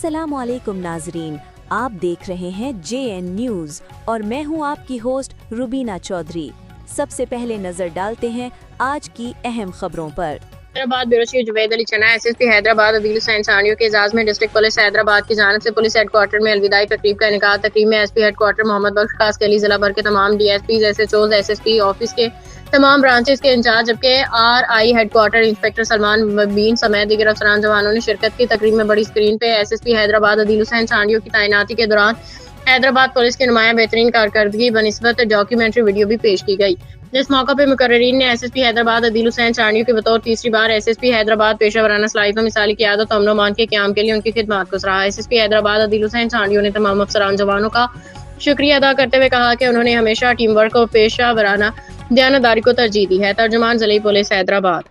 अस्सलाम वालेकुम नाजरीन, आप देख रहे हैं JN न्यूज और मैं हूं आपकी होस्ट रुबीना चौधरी। सबसे पहले नजर डालते हैं आज की अहम खबरों पर। हैदराबाद ब्यूरो चीफ जुबैद अली चना SSP हैदराबाद अदील हुसैन सानियों के एजाज में डिस्ट्रिक्ट पुलिस हैदराबाद की जानिब से पुलिस हेडक्वार्टर में अलविदाई तकरीब का इनेकाद। तकरीब में SP हेडक्वार्टर मोहम्मद बख्श खास के अली जिला भर के तमाम DSPs, SHOs, SSP ऑफिस के तमाम ब्रांचेस के इंचार्ज, जबकि RI headquarter inspector Salman bin समेत दीगर अफसरान जवानों ने शिरकत की। तकरीब में बड़ी स्क्रीन पे SSP हैदराबाद अदील हुसैन सानियों की तैनाती के दौरान हैदराबाद पुलिस की नुमाया बेहतरीन कारकर्दगी बनिस्बत डॉक्यूमेंट्री वीडियो भी पेश की गई। इस मौका पर मुकर्रीन ने SSP हैदराबाद अदील हुसैन सानियों के बतौर तीसरी बार SSP हैदराबाद पेशा वराना सलाहियत और मिसाली क़यादत और अमन-ओ-अमान के क़याम के लिए उनकी खिदमत को सराहा। SSP हैदराबाद अदील हुसैन सानियों ने तमाम अफसरान जवानों का शुक्रिया अदा करते हुए कहा कि उन्होंने हमेशा टीम वर्क और पेशा वराना दयानतदारी को तरजीह दी है। तर्जुमान ज़िले पुलिस हैदराबाद।